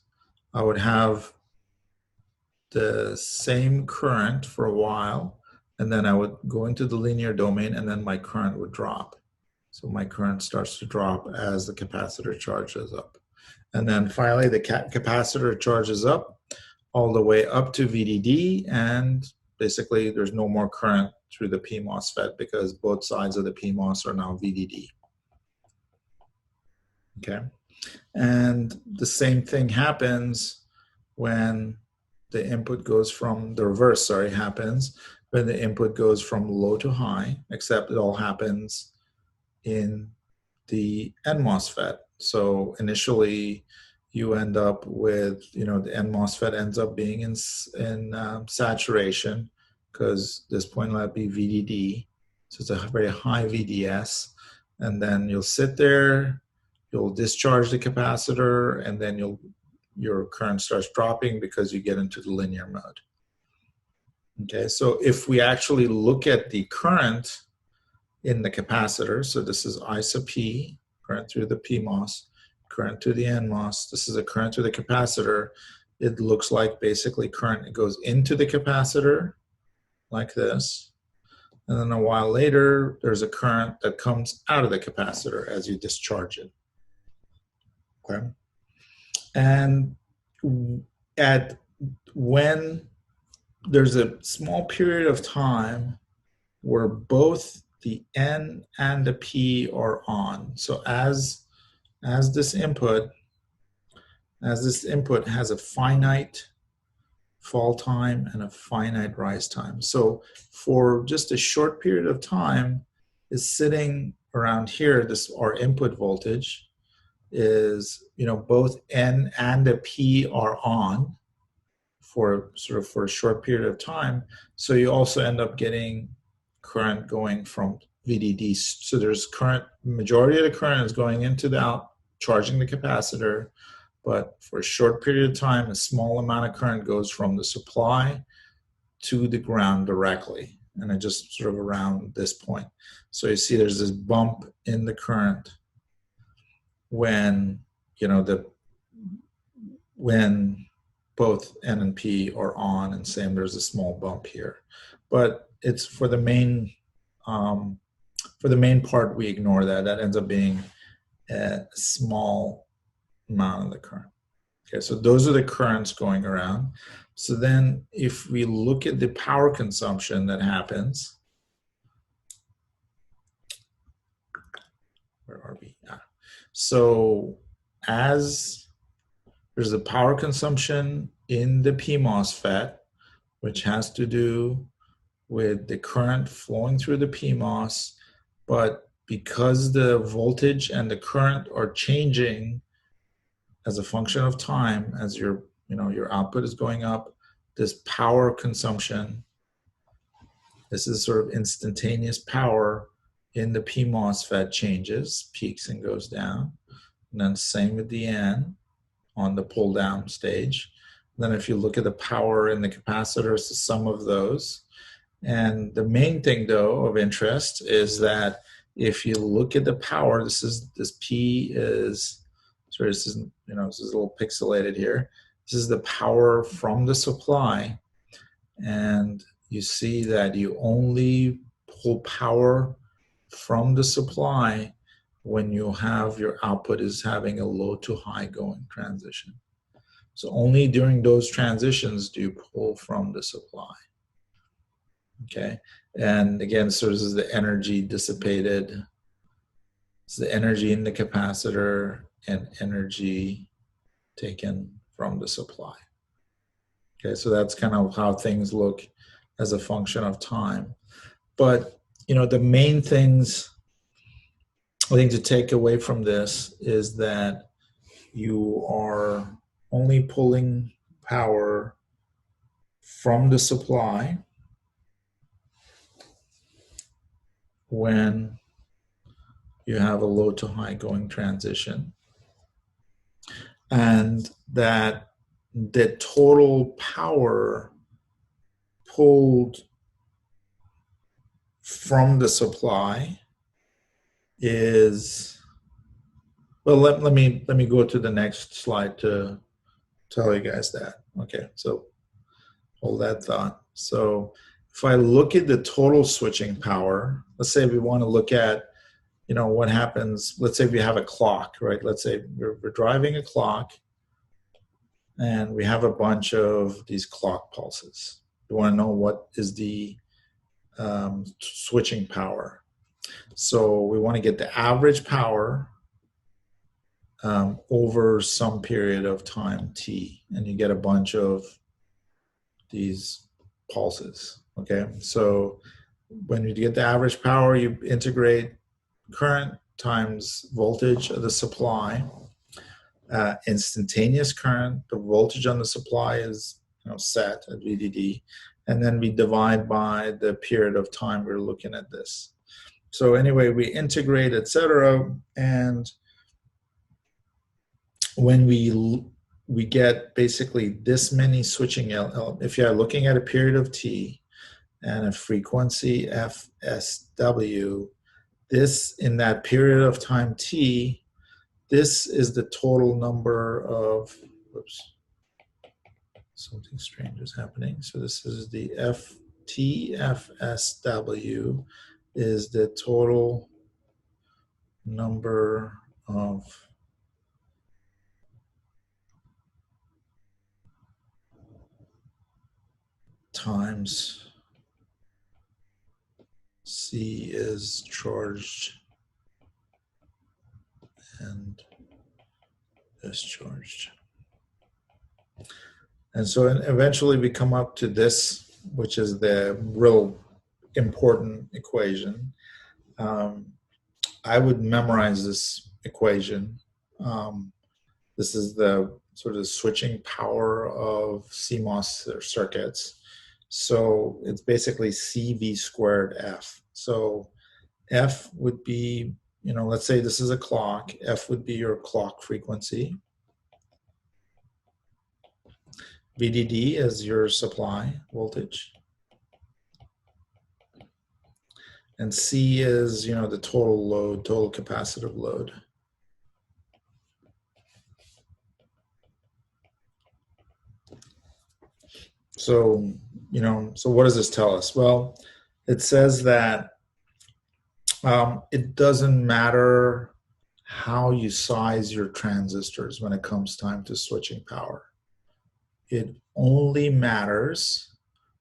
I would have the same current for a while, and then I would go into the linear domain, and then my current would drop. So my current starts to drop as the capacitor charges up. And then finally, the capacitor charges up all the way up to VDD, and basically there's no more current through the PMOSFET because both sides of the PMOS are now VDD. Okay, and the same thing happens when the input goes from, the reverse, sorry, happens when the input goes from low to high, except it all happens in the NMOSFET. So initially you end up with, the NMOSFET ends up being in saturation because this point might be VDD. So it's a very high VDS. And then you'll sit there, you'll discharge the capacitor, and then your current starts dropping because you get into the linear mode. Okay, so if we actually look at the current in the capacitor, so this is I sub P, current through the PMOS, current to the NMOS, this is a current to the capacitor. It looks like basically current, it goes into the capacitor like this, and then a while later there's a current that comes out of the capacitor as you discharge it. Okay, and when there's a small period of time where both the N and the P are on. So as this input has a finite fall time and a finite rise time. So for just a short period of time, is sitting around here, our input voltage is, both N and the P are on for a short period of time. So you also end up getting current going from VDD. So there's current, majority of the current is going into the out, charging the capacitor, but for a short period of time, a small amount of current goes from the supply to the ground directly, and it just sort of around this point. So you see there's this bump in the current when, when both N and P are on, and same, there's a small bump here. But it's for the main part, we ignore that. That ends up being a small amount of the current. Okay, so those are the currents going around. So then if we look at the power consumption that happens, where are we? So as there's a power consumption in the PMOSFET, which has to do with the current flowing through the PMOS, but because the voltage and the current are changing as a function of time, as your output is going up, this power consumption, this is sort of instantaneous power in the PMOSFET changes, peaks and goes down. And then same with the N on the pull down stage. Then if you look at the power in the capacitor, it's the sum of those. And the main thing though of interest is that if you look at the power, this P is, sorry, this is a little pixelated here. This is the power from the supply. And you see that you only pull power from the supply when you have your output is having a low to high going transition. So only during those transitions do you pull from the supply. Okay, and again, so this is the energy dissipated. It's the energy in the capacitor and energy taken from the supply. Okay, so that's kind of how things look as a function of time. But the main things I think to take away from this is that you are only pulling power from the supply when you have a low to high going transition, and that the total power pulled from the supply is, well, let me go to the next slide to tell you guys that. Okay, so hold that thought. So if I look at the total switching power, let's say we want to look at what happens. Let's say we have a clock, right? Let's say we're driving a clock and we have a bunch of these clock pulses. You want to know what is the switching power. So we want to get the average power over some period of time t, and you get a bunch of these pulses. Okay, so when you get the average power, you integrate current times voltage of the supply, instantaneous current. The voltage on the supply is set at VDD, and then we divide by the period of time we're looking at this. So anyway, we integrate, etc., and when we get basically this many switching elements. If you're looking at a period of t and a frequency fSW, this in that period of time t, this is the total number of, whoops, something strange is happening. So this is the TFSW is the total number of times C is charged and discharged. And so eventually we come up to this, which is the real important equation. I would memorize this equation. This is the sort of switching power of CMOS circuits. So it's basically CV squared F. So F would be, let's say this is a clock. F would be your clock frequency. VDD is your supply voltage. And C is, the total load, total capacitive load. So, so what does this tell us? Well, it says that it doesn't matter how you size your transistors when it comes time to switching power. It only matters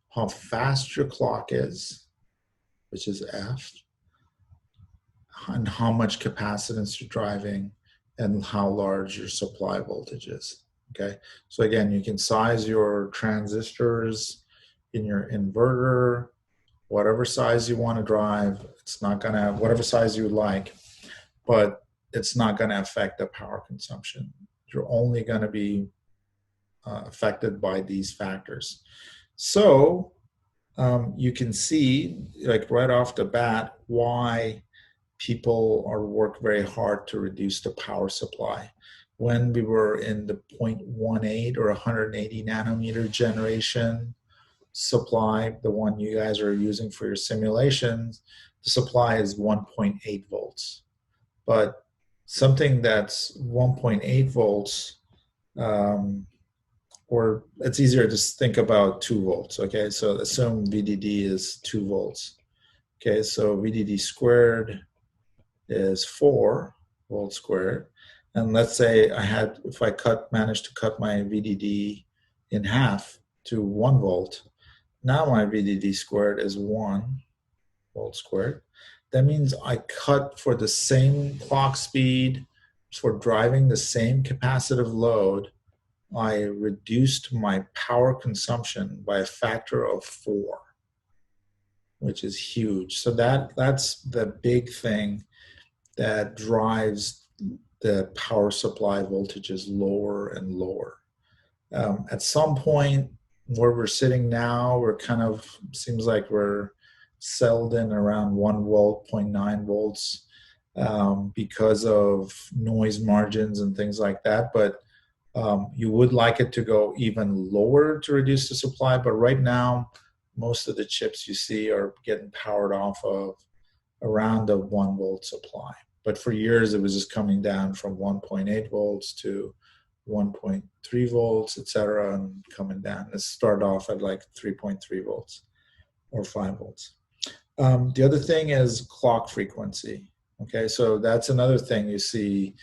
how fast your clock is, which is F, and how much capacitance you're driving and how large your supply voltage is. Okay, so again, you can size your transistors in your inverter, whatever size you want to drive. It's not going to, whatever size you like, but it's not going to affect the power consumption. You're only going to be affected by these factors. So you can see, like right off the bat, why people are work very hard to reduce the power supply. When we were in the 0.18 or 180 nanometer generation supply, the one you guys are using for your simulations, the supply is 1.8 volts. But something that's 1.8 volts, or it's easier to just think about 2 volts. Okay, so assume VDD is 2 volts. Okay, so VDD squared is 4 volts squared. And let's say if I managed to cut my VDD in half to 1 volt, now my VDD squared is 1 volt squared. That means I cut for the same clock speed, for driving the same capacitive load, I reduced my power consumption by a factor of 4, which is huge. So that's the big thing that drives the power supply voltages lower and lower. At some point where we're sitting now, we're kind of, seems like we're settled in around 1 volt, 0.9 volts because of noise margins and things like that. But you would like it to go even lower to reduce the supply. But right now, most of the chips you see are getting powered off of around a 1 volt supply. But for years, it was just coming down from 1.8 volts to 1.3 volts, et cetera, and coming down. It started off at like 3.3 volts or 5 volts. The other thing is clock frequency. Okay, so that's another thing you see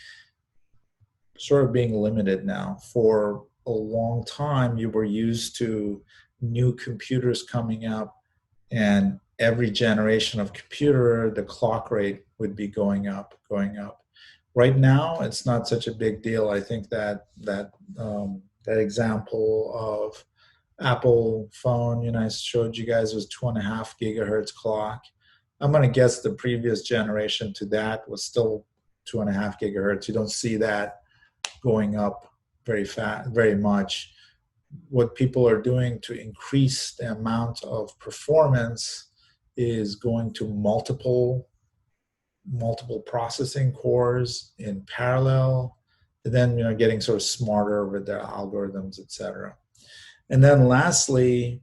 sort of being limited now. For a long time, you were used to new computers coming up, and every generation of computer, the clock rate would be going up, going up. Right now, it's not such a big deal. I think that example of Apple phone, I showed you guys, was 2.5 gigahertz clock. I'm going to guess the previous generation to that was still 2.5 gigahertz. You don't see that going up very fast, very much. What people are doing to increase the amount of performance is going to multiple processing cores in parallel, and then getting sort of smarter with their algorithms, etc. And then lastly,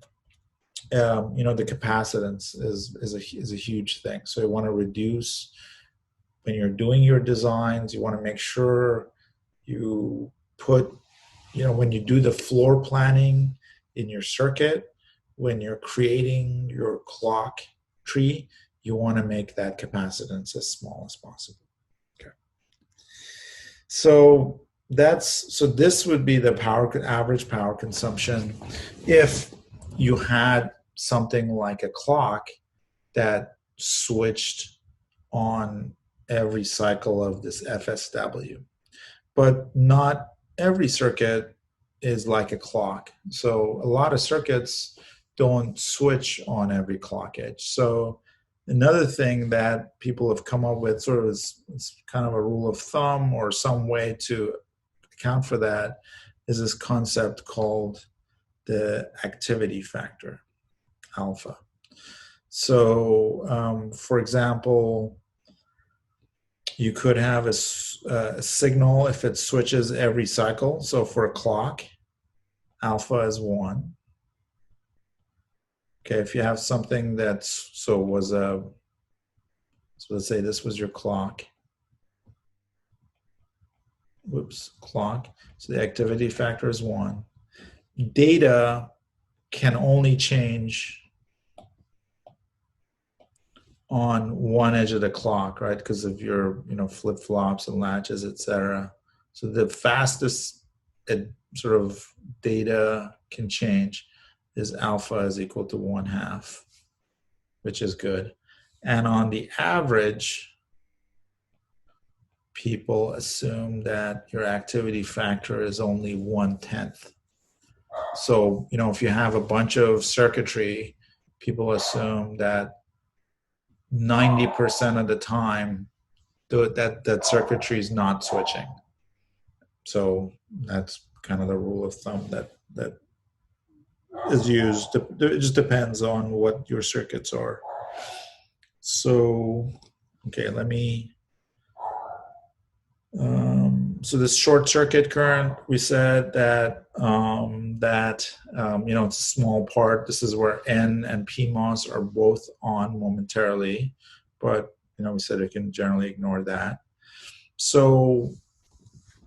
the capacitance is a huge thing. So you want to reduce, when you're doing your designs, you want to make sure you put, when you do the floor planning in your circuit, when you're creating your clock tree, you want to make that capacitance as small as possible. Okay. So this would be the average power consumption if you had something like a clock that switched on every cycle of this FSW. But not every circuit is like a clock. So a lot of circuits don't switch on every clock edge. So another thing that people have come up with, sort of it's kind of a rule of thumb or some way to account for that, is this concept called the activity factor, alpha. So for example, you could have a signal if it switches every cycle. So for a clock, alpha is 1. Okay, if you have something that's, so let's say this was your clock. Clock. So the activity factor is 1. Data can only change on one edge of the clock, right? Because of your, flip-flops and latches, etc. So the fastest sort of data can change is alpha is equal to 1/2, which is good. And on the average, people assume that your activity factor is only 1/10. So, if you have a bunch of circuitry, people assume that 90% of the time that circuitry is not switching. So that's kind of the rule of thumb that is used. It just depends on what your circuits are. So, okay, let me. So this short circuit current, we said that it's a small part. This is where N and PMOS are both on momentarily, but we said we can generally ignore that. So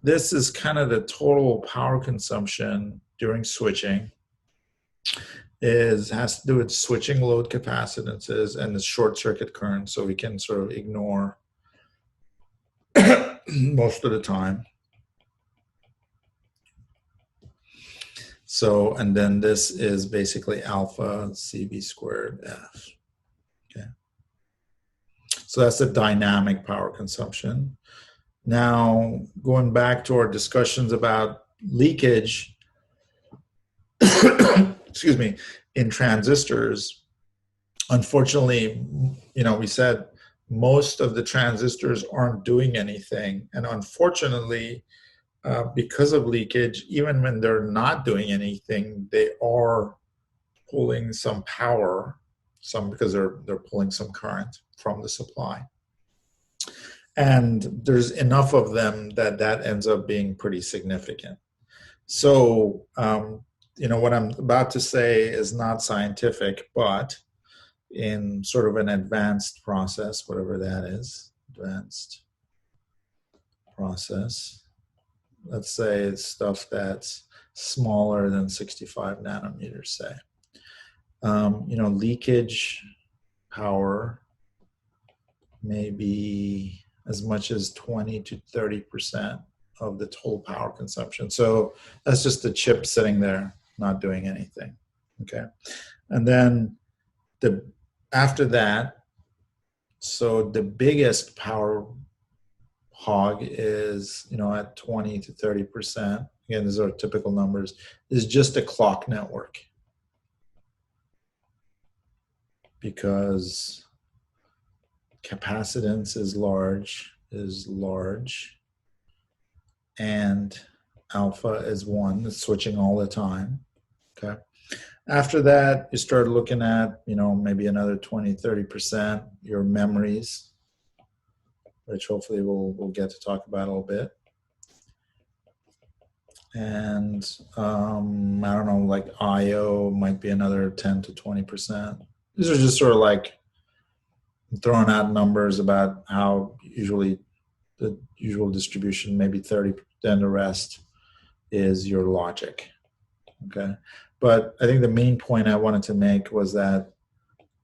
this is kind of the total power consumption during switching. Has to do with switching load capacitances and the short circuit current, so we can sort of ignore most of the time. So, and then this is basically alpha CV squared F. Okay. So that's the dynamic power consumption. Now, going back to our discussions about leakage, excuse me, in transistors, unfortunately, we said most of the transistors aren't doing anything. And unfortunately, because of leakage, even when they're not doing anything, they are pulling some power, because they're pulling some current from the supply. And there's enough of them that ends up being pretty significant. So, what I'm about to say is not scientific, but in sort of an advanced process, whatever that is, advanced process, let's say it's stuff that's smaller than 65 nanometers, say. Leakage power may be as much as 20 to 30% of the total power consumption. So that's just the chip sitting there, not doing anything. Okay. And then after that, so the biggest power hog is, at 20 to 30%. Again, these are typical numbers, is just a clock network. Because capacitance is large, and alpha is 1. It's switching all the time. Okay. After that, you start looking at, maybe another 20, 30%, your memories, which hopefully we'll get to talk about a little bit. And I don't know, like IO might be another 10 to 20%. These are just sort of like throwing out numbers about how usually the usual distribution, maybe 30, then the rest is your logic. Okay. But I think the main point I wanted to make was that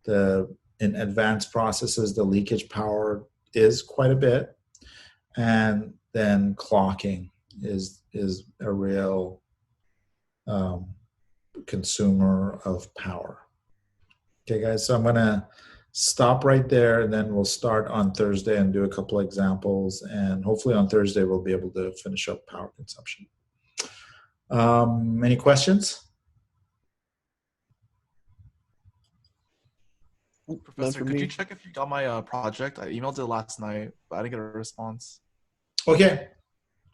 in advanced processes, the leakage power is quite a bit. And then clocking is a real consumer of power. Okay, guys, so I'm going to stop right there, and then we'll start on Thursday and do a couple of examples. And hopefully on Thursday, we'll be able to finish up power consumption. Any questions? Professor, could you check if you got my project? I emailed it last night, but I didn't get a response. Okay.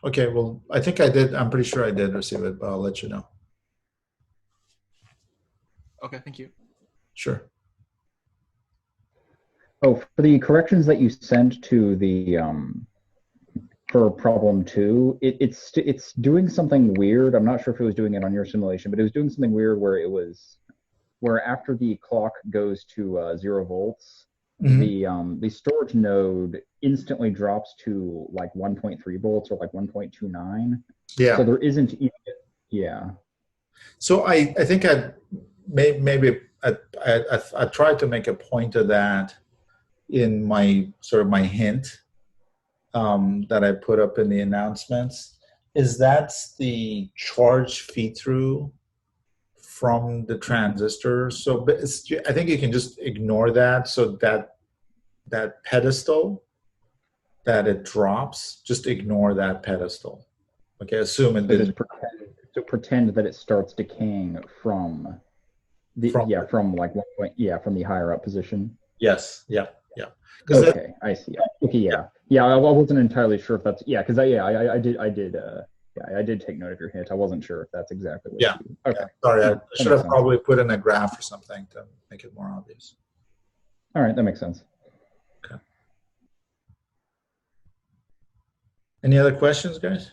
Okay, well, I think I did. I'm pretty sure I did receive it, but I'll let you know. Okay, thank you. Sure. Oh, for the corrections that you sent to the for problem 2, it's doing something weird. I'm not sure if it was doing it on your simulation, but it was doing something weird where after the clock goes to 0 volts, the storage node instantly drops to like 1.3 volts or like 1.29. Yeah. So there isn't even, yeah. So I think I tried to make a point of that in my hint that I put up in the announcements. Is that's the charge feed through from the transistor. So I think you can just ignore that. So that pedestal that it drops, just ignore that pedestal. Okay, assume it So didn't. just pretend that it starts decaying from the from like 1 point from the higher up position. Yes, yeah. Okay, I see. Okay, yeah. I wasn't entirely sure if that's because I did take note of your hint. I wasn't sure if that's exactly what. Yeah. Okay. Sorry, I That should makes have probably put in a graph or something to make it more obvious. All right, that makes sense. Any other questions, guys?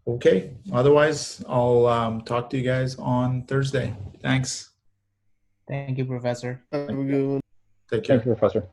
Okay. Otherwise, I'll talk to you guys on Thursday. Thanks. Thank you, Professor. Have a good one. Take care. Thank you, Professor.